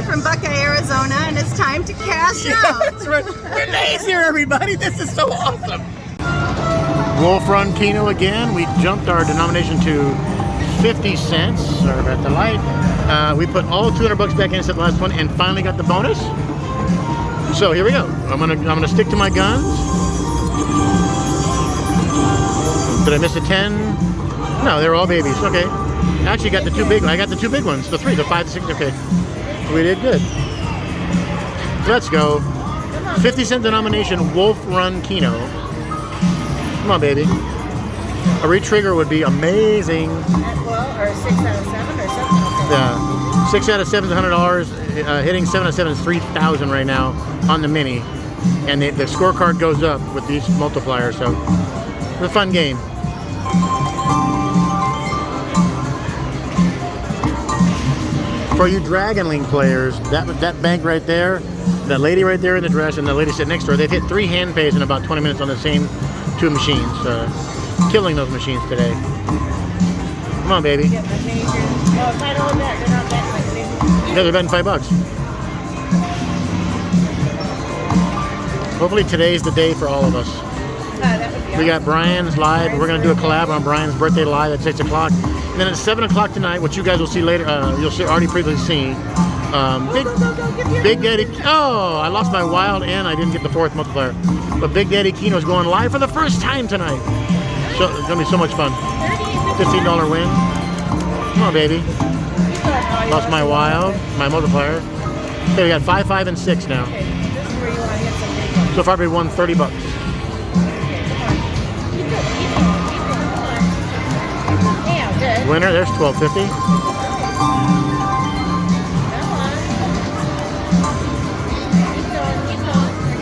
from Buckeye, Arizona, and it's time to cash out. That's right. Renee's here, everybody. This is so awesome. Wolf Run Keno again. We jumped our denomination to 50 cents. Sorry about the light. We put all 200 bucks back in instead of the last one, and finally got the bonus. So here we go. I'm gonna stick to my guns. Did I miss a 10? No, they were all babies. Okay. I actually got the two big. I got the two big ones. The 3, the 5, the 6. Okay. We did good. Let's go. 50 cent denomination Wolf Run Keno. Come on, baby. A retrigger would be amazing. Well, or 6 out of 7 or 7 out of 7. Yeah. 6 out of 7 is $100. Hitting 7 out of 7 is $3,000 right now on the mini. And the scorecard goes up with these multipliers. So it's a fun game. For you Dragon Link players, that bank right there, that lady right there in the dress, and the lady sitting next to her, they've hit 3 hand pays in about 20 minutes on the same 2 machines. Killing those machines today. Come on, baby. Yeah, they're not betting. Yeah, they're betting $5. Hopefully today's the day for all of us. That would be We got Brian's live. We're going to do a collab on Brian's birthday live at 6 o'clock. And then at 7 o'clock tonight, which you guys will see later, you'll see already previously seen. Big Daddy. Oh, I lost my wild and I didn't get the 4th multiplier. But Big Daddy Keno's going live for the first time tonight. So it's going to be so much fun. $15 win. Come on, baby. Lost my wild, my multiplier. Okay, we got 5, 5, and 6 now. So far, we won $30. Winner, there's $12.50.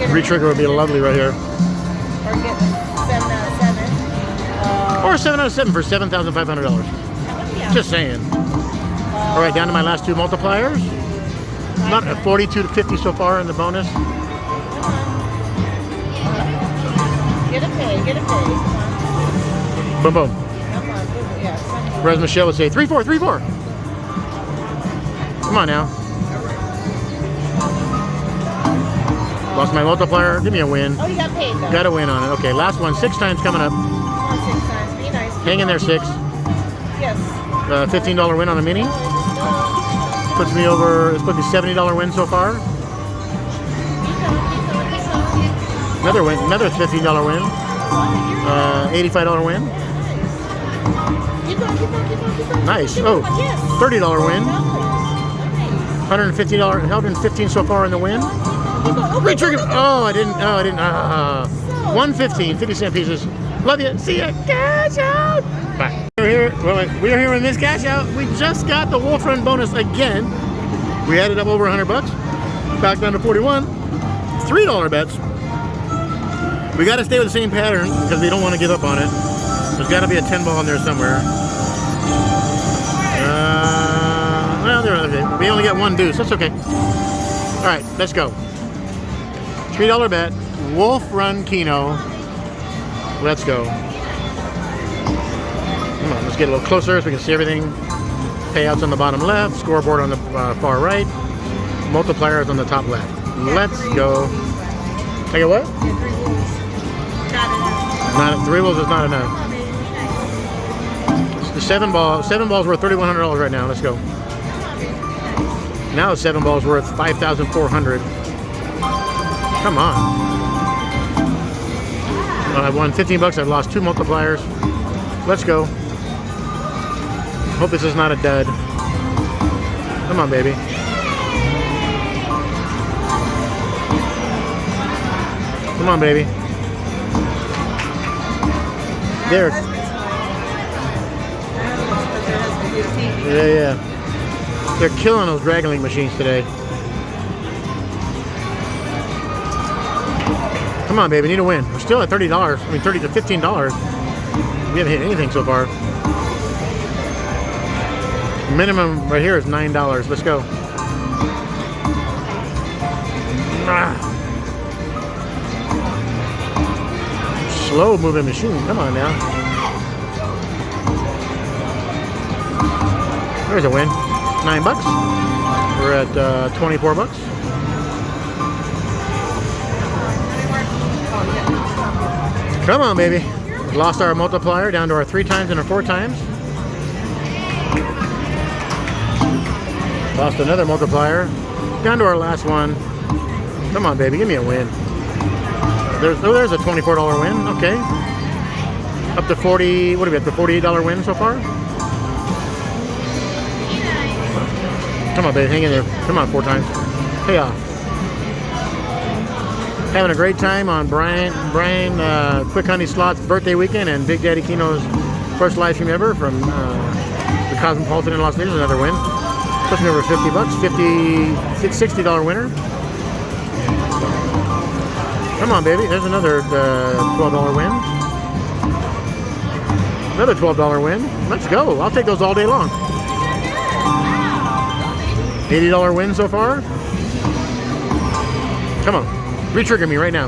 Retrigger would be lovely right here. Or get 7 out of 7. Or 7 out of 7 for $7,500. Just saying. All right, down to my last 2 multipliers. Not at 42 to 50 so far in the bonus. Get a pay, get a pay. Boom, boom. Come on, yeah. Whereas Michelle would say 3, 4, 3, 4. Come on now. Lost my multiplier. Give me a win. Oh, you got paid though. Got a win on it. Okay, last one. 6 times coming up. Come on, 6 times. Be nice. Hang in there, 6. Yes. $15 win on a mini. Puts me over. It's supposed to be $70 win so far. Another win. Another $15 win. $85 win. Keep going. Nice. Oh, $30 win. $150. 115 so far in the win. Retrigger. Oh, I didn't. 115. 50-cent pieces. Love you. See ya. Cash out. Bye. We're here in this cash out. We just got the Wolf Run bonus again. We added up over $100. Back down to 41. $3 bets. We got to stay with the same pattern because we don't want to give up on it. There's got to be a 10 ball in there somewhere. Well, okay. We only got 1 deuce. That's okay. All right, let's go. $3 bet. Wolf Run Keno. Let's go. Come on, let's get a little closer so we can see everything. Payouts on the bottom left. Scoreboard on the far right. Multipliers on the top left. Let's go. I get what? 3 wheels is not enough. The 7 balls worth $3,100 right now. Let's go. Now 7 balls worth $5,400. Come on. I've won $15. I've lost 2 multipliers. Let's go. Hope this is not a dud. Come on, baby. Come on, baby. There. Yeah. They're killing those Dragon Link machines today. Come on, baby. Need a win. We're still at $30. I mean, $30 to $15. We haven't hit anything so far. Minimum right here is $9. Let's go. Slow moving machine. Come on now. There's a win. $9. We're at 24 bucks. Come on, baby. Lost our multiplier down to our 3 times and our 4 times. Lost another multiplier down to our last one. Come on, baby, give me a win. There's a $24 win. Okay. Up to 40. What do we have? The $48 win so far. Come on, baby, hang in there. Come on, 4 times. Pay off. Having a great time on Brian Quick Honey Slots birthday weekend and Big Daddy Keno's first live stream ever from the Cosmopolitan in Las Vegas. Another win. Puts me over 50 bucks. $60 winner. Come on, baby. There's another $12 win. Another $12 win. Let's go. I'll take those all day long. $80 win so far. Come on. Re-trigger me right now.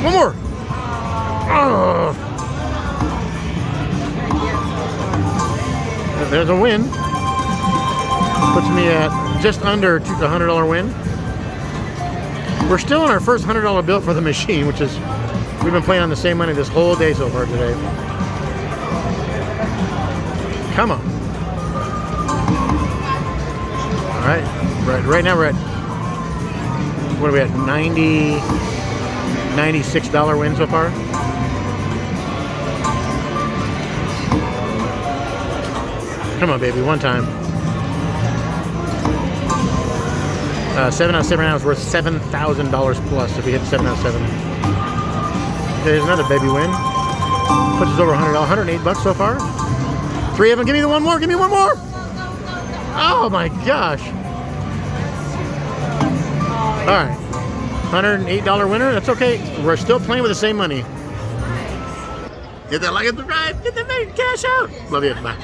One more. Oh. There's a win. Puts me at just under the $100 win. We're still on our first $100 bill for the machine, which is, we've been playing on the same money this whole day so far today. Come on. All right. Right now we're at, what are we at? $96 win so far. Come on, baby, one time. 7 out of 7 rounds worth $7,000 plus if we hit 7 out of 7. There's another baby win. Puts us over $100, 108 bucks so far. 3 of them. Give me the one more. Give me one more. Oh my gosh. All right. $108 winner. That's okay. We're still playing with the same money. Hit that like and subscribe. Get the cash out. Love you. Bye.